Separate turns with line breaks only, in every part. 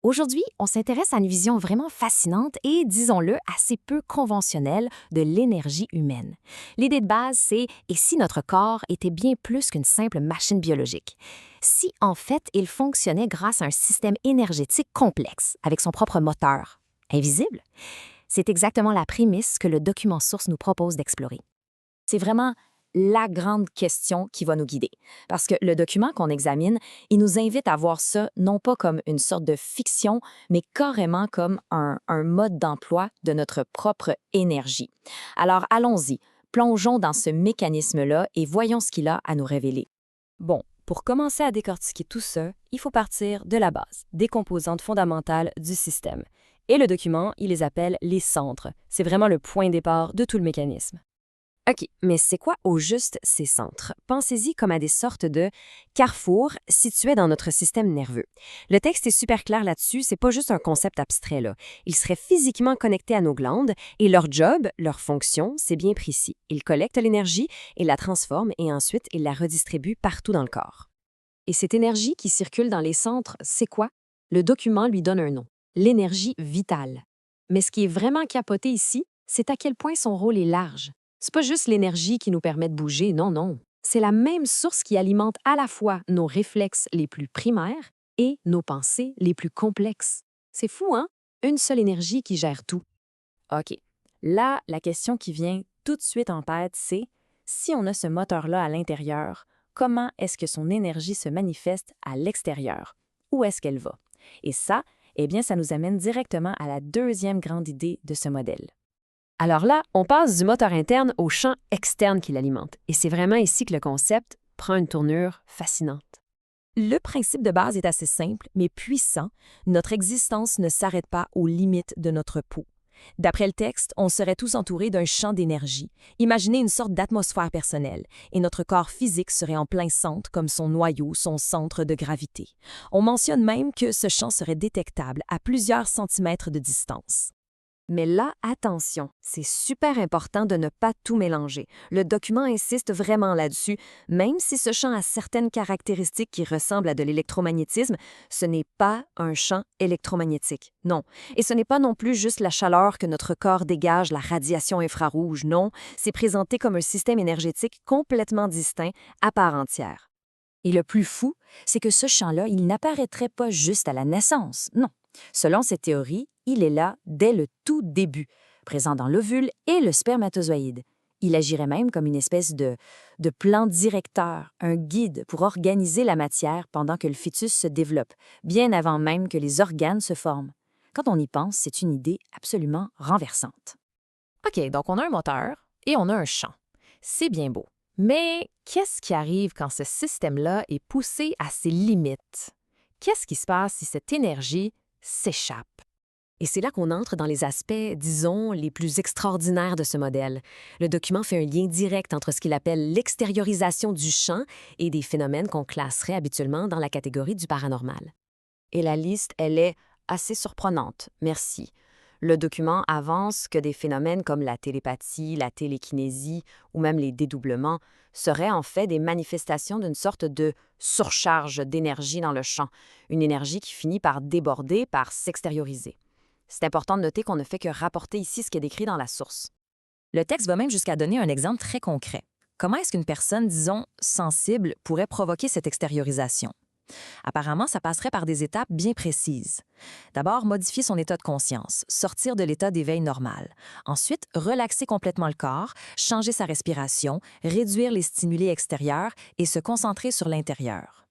Aujourd'hui, on s'intéresse à une vision vraiment fascinante et, disons-le, assez peu conventionnelle de l'énergie humaine. L'idée de base, c'est et si notre corps était bien plus qu'une simple machine biologique? Si, en fait, il fonctionnait grâce à un système énergétique complexe, avec son propre moteur, invisible? C'est exactement la prémisse que le document source nous propose d'explorer. C'est vraiment la grande question qui va nous guider. Parce que le document qu'on examine, il nous invite à voir ça non pas comme une sorte de fiction, mais carrément comme un mode d'emploi de notre propre énergie. Alors allons-y, plongeons dans ce mécanisme-là et voyons ce qu'il a à nous révéler.
Bon, pour commencer à décortiquer tout ça, il faut partir de la base, des composantes fondamentales du système. Et le document, il les appelle les centres. C'est vraiment le point de départ de tout le mécanisme.
OK, mais c'est quoi au juste ces centres? Pensez-y comme à des sortes de carrefours situés dans notre système nerveux. Le texte est super clair là-dessus, c'est pas juste un concept abstrait là. Ils seraient physiquement connectés à nos glandes et leur job, leur fonction, c'est bien précis. Ils collectent l'énergie, ils la transforment et ensuite ils la redistribuent partout dans le corps. Et cette énergie qui circule dans les centres, c'est quoi? Le document lui donne un nom, l'énergie vitale. Mais ce qui est vraiment capoté ici, c'est à quel point son rôle est large. C'est pas juste l'énergie qui nous permet de bouger, non, non. C'est la même source qui alimente à la fois nos réflexes les plus primaires et nos pensées les plus complexes. C'est fou, hein? Une seule énergie qui gère tout.
OK. Là, la question qui vient tout de suite en tête, c'est si on a ce moteur-là à l'intérieur, comment est-ce que son énergie se manifeste à l'extérieur? Où est-ce qu'elle va? Et ça, eh bien, ça nous amène directement à la deuxième grande idée de ce modèle.
Alors là, on passe du moteur interne au champ externe qui l'alimente. Et c'est vraiment ici que le concept prend une tournure fascinante.
Le principe de base est assez simple, mais puissant. Notre existence ne s'arrête pas aux limites de notre peau. D'après le texte, on serait tous entourés d'un champ d'énergie. Imaginez une sorte d'atmosphère personnelle, et notre corps physique serait en plein centre, comme son noyau, son centre de gravité. On mentionne même que ce champ serait détectable à plusieurs centimètres de distance.
Mais là, attention, c'est super important de ne pas tout mélanger. Le document insiste vraiment là-dessus. Même si ce champ a certaines caractéristiques qui ressemblent à de l'électromagnétisme, ce n'est pas un champ électromagnétique. Non. Et ce n'est pas non plus juste la chaleur que notre corps dégage, la radiation infrarouge. Non, c'est présenté comme un système énergétique complètement distinct, à part entière.
Et le plus fou, c'est que ce champ-là, il n'apparaîtrait pas juste à la naissance. Non. Selon cette théorie, il est là dès le tout début, présent dans l'ovule et le spermatozoïde. Il agirait même comme une espèce de plan directeur, un guide pour organiser la matière pendant que le fœtus se développe, bien avant même que les organes se forment. Quand on y pense, c'est une idée absolument renversante.
OK, donc on a un moteur et on a un champ. C'est bien beau. Mais qu'est-ce qui arrive quand ce système-là est poussé à ses limites? Qu'est-ce qui se passe si cette énergie s'échappe?
Et c'est là qu'on entre dans les aspects, disons, les plus extraordinaires de ce modèle. Le document fait un lien direct entre ce qu'il appelle l'extériorisation du champ et des phénomènes qu'on classerait habituellement dans la catégorie du paranormal.
Et la liste, elle est assez surprenante, merci. Le document avance que des phénomènes comme la télépathie, la télékinésie ou même les dédoublements seraient en fait des manifestations d'une sorte de surcharge d'énergie dans le champ, une énergie qui finit par déborder, par s'extérioriser. C'est important de noter qu'on ne fait que rapporter ici ce qui est décrit dans la source. Le texte va même jusqu'à donner un exemple très concret. Comment est-ce qu'une personne, disons, sensible pourrait provoquer cette extériorisation? Apparemment, ça passerait par des étapes bien précises. D'abord, modifier son état de conscience, sortir de l'état d'éveil normal. Ensuite, relaxer complètement le corps, changer sa respiration, réduire les stimuli extérieurs et se concentrer sur l'intérieur.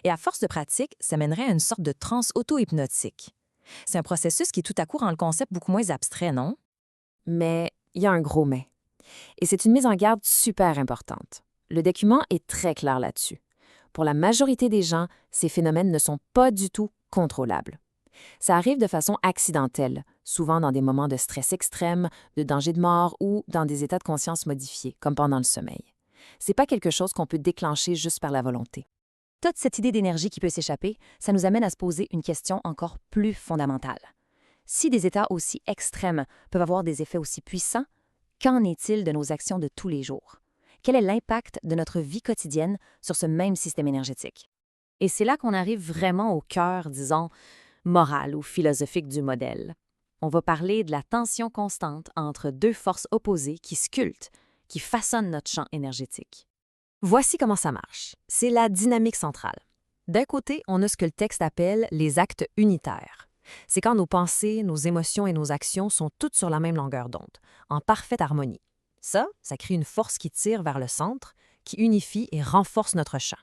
Et à force de pratique, ça mènerait à une sorte de transe auto-hypnotique. C'est un processus qui tout à coup rend le concept beaucoup moins abstrait, non? Mais il y a un gros mais. Et c'est une mise en garde super importante. Le document est très clair là-dessus. Pour la majorité des gens, ces phénomènes ne sont pas du tout contrôlables. Ça arrive de façon accidentelle, souvent dans des moments de stress extrême, de danger de mort ou dans des états de conscience modifiés, comme pendant le sommeil. C'est pas quelque chose qu'on peut déclencher juste par la volonté. Toute cette idée d'énergie qui peut s'échapper, ça nous amène à se poser une question encore plus fondamentale. Si des états aussi extrêmes peuvent avoir des effets aussi puissants, qu'en est-il de nos actions de tous les jours? Quel est l'impact de notre vie quotidienne sur ce même système énergétique? Et c'est là qu'on arrive vraiment au cœur, disons,
morale ou philosophique du modèle. On va parler de la tension constante entre deux forces opposées qui sculptent, qui façonnent notre champ énergétique. Voici comment ça marche. C'est la dynamique centrale. D'un côté, on a ce que le texte appelle les actes unitaires. C'est quand nos pensées, nos émotions et nos actions sont toutes sur la même longueur d'onde, en parfaite harmonie. Ça crée une force qui tire vers le centre, qui unifie et renforce notre champ.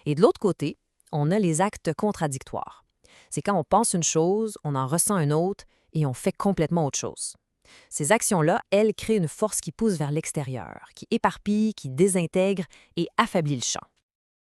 Et de l'autre côté, on a les actes contradictoires. C'est quand on pense une chose, on en ressent une autre et on fait complètement autre chose. Ces actions-là, elles, créent une force qui pousse vers l'extérieur, qui éparpille, qui désintègre et affaiblit le champ.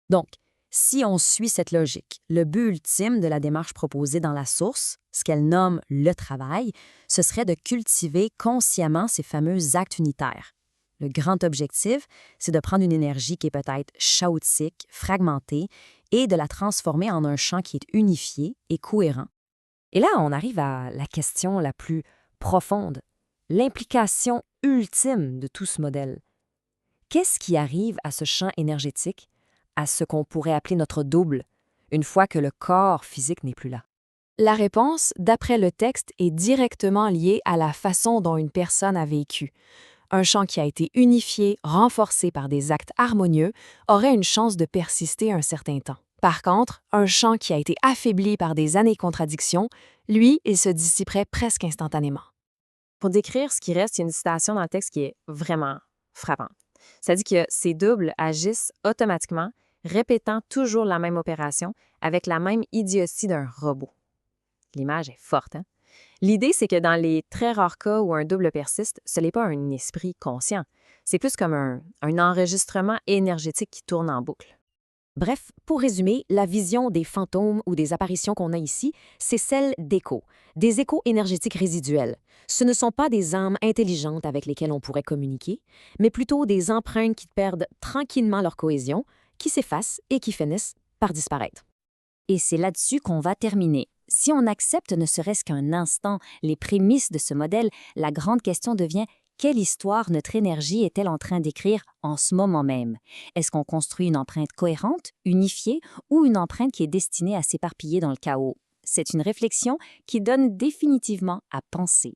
Donc, si on suit cette logique, le but ultime de la démarche proposée dans la source, ce qu'elle nomme le travail, ce serait de cultiver consciemment ces fameux actes unitaires. Le grand objectif, c'est de prendre une énergie qui est peut-être chaotique, fragmentée, et de la transformer en un champ qui est unifié et cohérent.
Et là, on arrive à la question la plus profonde, l'implication ultime de tout ce modèle. Qu'est-ce qui arrive à ce champ énergétique, à ce qu'on pourrait appeler notre double, une fois que le corps physique n'est plus là?
La réponse, d'après le texte, est directement liée à la façon dont une personne a vécu. Un champ qui a été unifié, renforcé par des actes harmonieux, aurait une chance de persister un certain temps. Par contre, un champ qui a été affaibli par des années de contradictions, lui, il se dissiperait presque instantanément.
Pour décrire ce qui reste, il y a une citation dans le texte qui est vraiment frappante. Ça dit que ces doubles agissent automatiquement, répétant toujours la même opération avec la même idiotie d'un robot. L'image est forte, hein? L'idée, c'est que dans les très rares cas où un double persiste, ce n'est pas un esprit conscient. C'est plus comme un enregistrement énergétique qui tourne en boucle.
Bref, pour résumer, la vision des fantômes ou des apparitions qu'on a ici, c'est celle d'échos, des échos énergétiques résiduels. Ce ne sont pas des âmes intelligentes avec lesquelles on pourrait communiquer, mais plutôt des empreintes qui perdent tranquillement leur cohésion, qui s'effacent et qui finissent par disparaître.
Et c'est là-dessus qu'on va terminer. Si on accepte ne serait-ce qu'un instant les prémices de ce modèle, la grande question devient: quelle histoire notre énergie est-elle en train d'écrire en ce moment même? Est-ce qu'on construit une empreinte cohérente, unifiée, ou une empreinte qui est destinée à s'éparpiller dans le chaos? C'est une réflexion qui donne définitivement à penser.